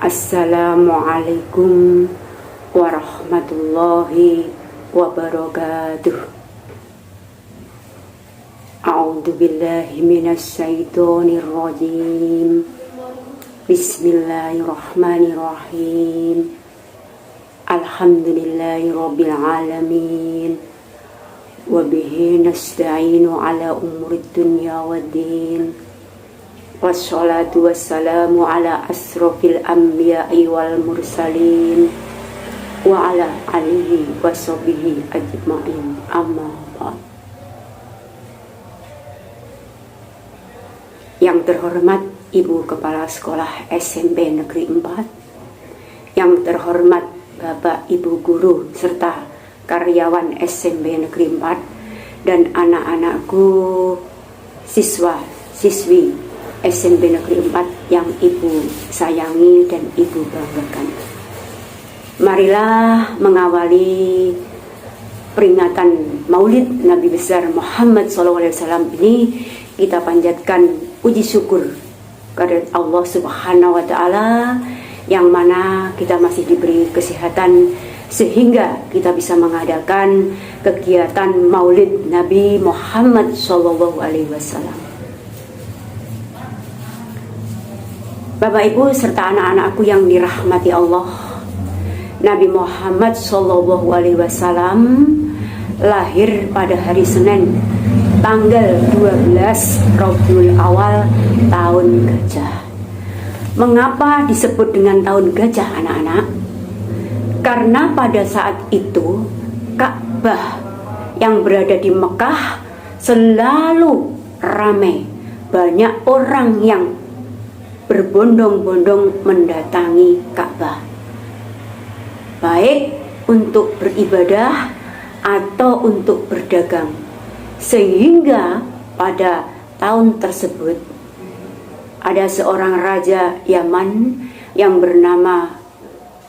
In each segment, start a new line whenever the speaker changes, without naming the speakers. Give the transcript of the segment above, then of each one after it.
Assalamualaikum warahmatullahi wabarakatuh. A'udzu billahi minasy syaithanir rajim. Bismillahirrahmanirrahim. Alhamdulillahi rabbil alamin. Wa bihi nasta'inu ala umurid dunya waddin. Wassalatu wassalamu ala asrofil anbiya'i wal mursalin wa ala alihi wa sahbihi ajma'in, amma ba'd. Yang terhormat Ibu Kepala Sekolah SMP Negeri 4, yang terhormat Bapak Ibu Guru serta karyawan SMP Negeri 4 dan anak-anakku siswa-siswi SMP Negeri 4 yang Ibu sayangi dan Ibu banggakan. Marilah mengawali peringatan Maulid Nabi besar Muhammad SAW ini kita panjatkan puji syukur kepada Allah Subhanahu wa Ta'ala, yang mana kita masih diberi kesehatan sehingga kita bisa mengadakan kegiatan Maulid Nabi Muhammad SAW. Bapak Ibu serta anak-anakku yang dirahmati Allah, Nabi Muhammad SAW lahir pada hari Senin tanggal 12 Rabiul Awal tahun gajah. Mengapa disebut dengan tahun gajah, anak-anak? Karena pada saat itu Ka'bah yang berada di Mekah selalu ramai, banyak orang yang berbondong-bondong mendatangi Ka'bah, baik untuk beribadah atau untuk berdagang. Sehingga pada tahun tersebut ada seorang raja Yaman yang bernama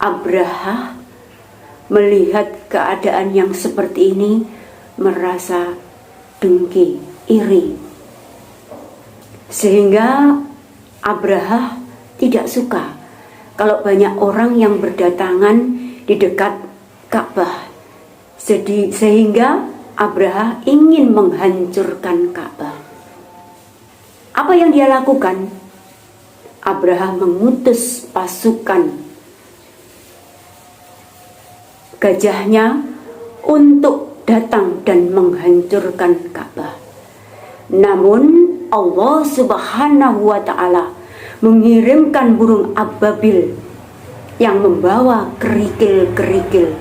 Abraha melihat keadaan yang seperti ini, merasa dengki, iri, sehingga Abraha tidak suka kalau banyak orang yang berdatangan di dekat Ka'bah. Sehingga Abraha ingin menghancurkan Ka'bah. Apa yang dia lakukan? Abraha mengutus pasukan gajahnya untuk datang dan menghancurkan Ka'bah. Namun Allah Subhanahu wa Ta'ala mengirimkan burung ababil yang membawa kerikil-kerikil,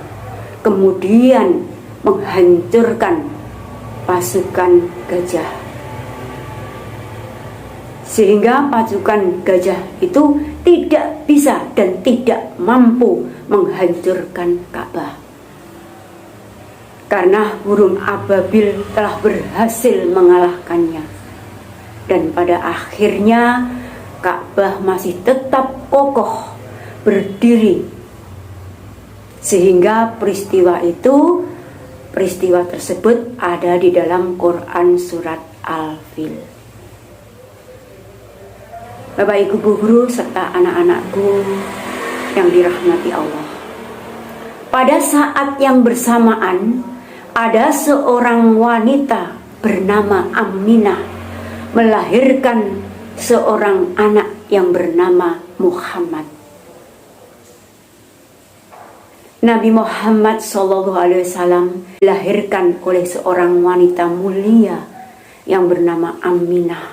kemudian menghancurkan pasukan gajah. Sehingga pasukan gajah itu tidak bisa dan tidak mampu menghancurkan Ka'bah, karena burung ababil telah berhasil mengalahkannya. Dan pada akhirnya Ka'bah masih tetap kokoh berdiri. Sehingga peristiwa tersebut ada di dalam Quran surat Al-Fil. Bapak Ibu guru serta anak-anakku yang dirahmati Allah, pada saat yang bersamaan ada seorang wanita bernama Aminah melahirkan seorang anak yang bernama Muhammad. Nabi Muhammad SAW dilahirkan oleh seorang wanita mulia yang bernama Aminah.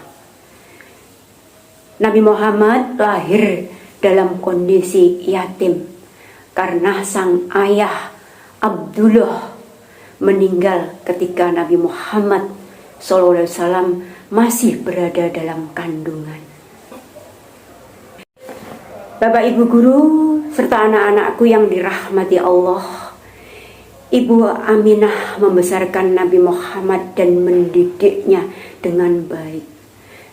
Nabi Muhammad lahir dalam kondisi yatim karena sang ayah Abdullah meninggal ketika Nabi Muhammad SAW masih berada dalam kandungan. Bapak Ibu guru serta anak-anakku yang dirahmati Allah, Ibu Aminah membesarkan Nabi Muhammad dan mendidiknya dengan baik.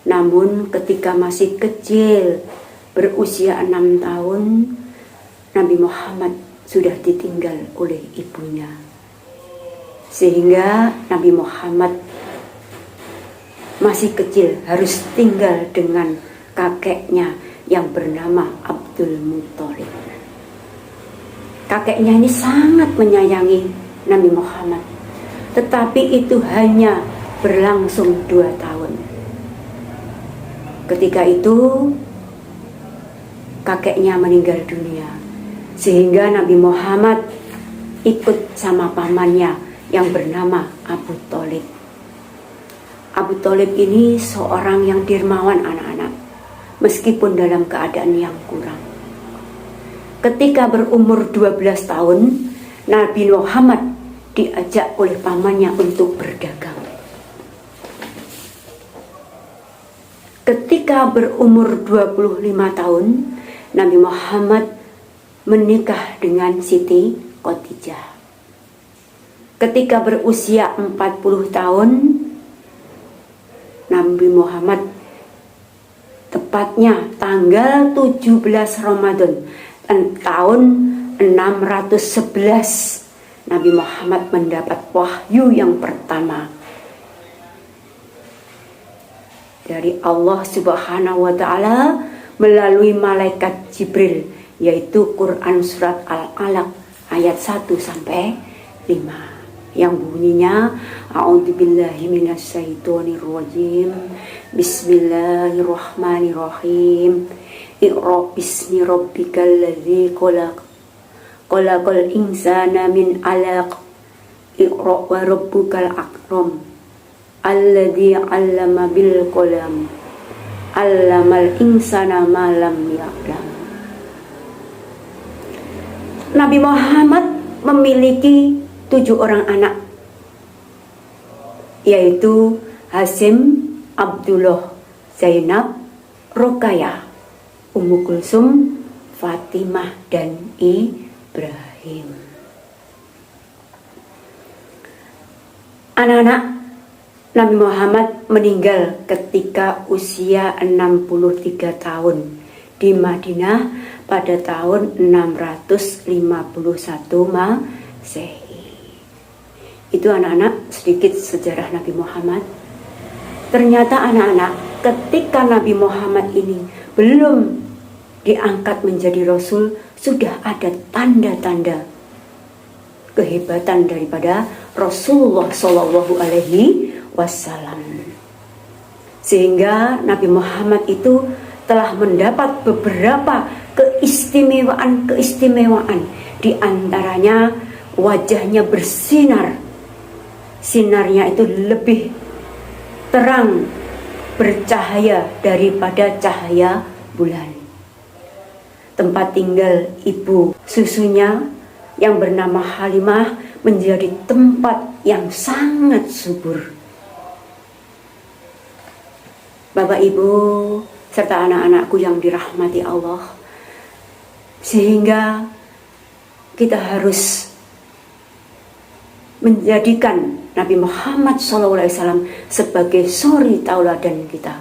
Namun ketika masih kecil, berusia 6 tahun, Nabi Muhammad sudah ditinggal oleh ibunya. Sehingga Nabi Muhammad masih kecil harus tinggal dengan kakeknya yang bernama Abdul Muthalib. Kakeknya ini sangat menyayangi Nabi Muhammad, tetapi itu hanya berlangsung 2 tahun. Ketika itu kakeknya meninggal dunia, sehingga Nabi Muhammad ikut sama pamannya yang bernama Abu Thalib. Abu Thalib ini seorang yang dermawan anak-anak, meskipun dalam keadaan yang kurang. Ketika berumur 12 tahun, Nabi Muhammad diajak oleh pamannya untuk berdagang. Ketika berumur 25 tahun, Nabi Muhammad menikah dengan Siti Khadijah. Ketika berusia 40 tahun, Nabi Muhammad, tepatnya tanggal 17 Ramadan tahun 611, Nabi Muhammad mendapat wahyu yang pertama dari Allah Subhanahu wa Ta'ala melalui malaikat Jibril, yaitu Quran surat Al-Alaq ayat 1 sampai 5 yang bunyinya A'udzubillahi minasyaitonirrajim, Bismillahirrahmanirrahim, Iqra bismi rabbikal ladzi khalaq, khalaqal insana min 'alaq, Iqra wa rabbukal akram, alladzi 'allama bil qalam, 'allamal insana ma lam ya'lam. Nabi Muhammad memiliki 7 orang anak, yaitu Hasim, Abdullah, Zainab, Ruqayyah, Ummu Kulsum, Fatimah, dan Ibrahim. Anak-anak, Nabi Muhammad meninggal ketika usia 63 tahun di Madinah pada tahun 651 Masehi. Itu anak-anak sedikit sejarah Nabi Muhammad. Ternyata anak-anak, ketika Nabi Muhammad ini belum diangkat menjadi Rasul, sudah ada tanda-tanda kehebatan daripada Rasulullah Shallallahu Alaihi Wasallam, sehingga Nabi Muhammad itu telah mendapat beberapa keistimewaan. Di antaranya wajahnya bersinar, sinarnya itu lebih terang, bercahaya daripada cahaya bulan. Tempat tinggal ibu susunya yang bernama Halimah menjadi tempat yang sangat subur. Bapak Ibu serta anak-anakku yang dirahmati Allah, sehingga kita harus menjadikan Nabi Muhammad SAW sebagai suri tauladan kita,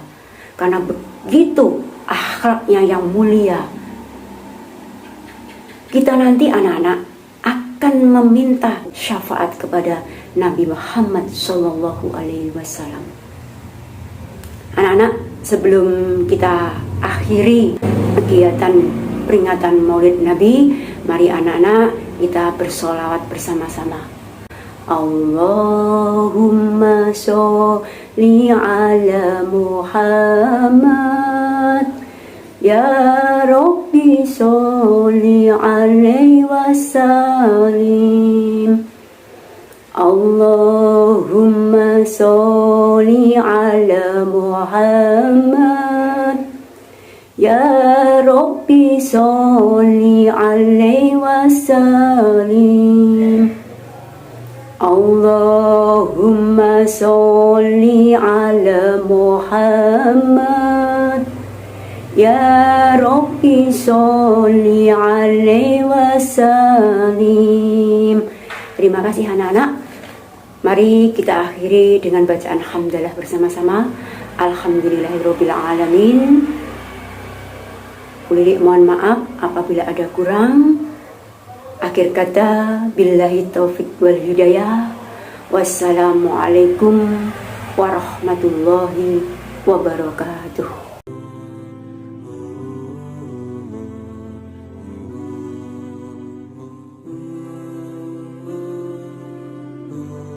karena begitu akhlaknya yang mulia. Kita nanti anak-anak akan meminta syafaat kepada Nabi Muhammad SAW. Anak-anak, sebelum kita akhiri kegiatan peringatan Maulid Nabi, mari anak-anak kita bersolawat bersama-sama. Allahumma sholli ala Muhammad, ya Rabbi sholli alaihi wasallim. Allahumma sholli ala Muhammad, ya Rabbi sholli alaihi wasallim. Allahumma sholli ala Muhammad, ya Rabbi sholli alaihi wasallim. Terima kasih anak-anak. Mari kita akhiri dengan bacaan hamdalah bersama-sama. Alhamdulillahirabbil alamin. Kulilik mohon maaf apabila ada kurang. Akhir kata, billahi taufiq wal hidayah. Wassalamualaikum warahmatullahi wabarakatuh.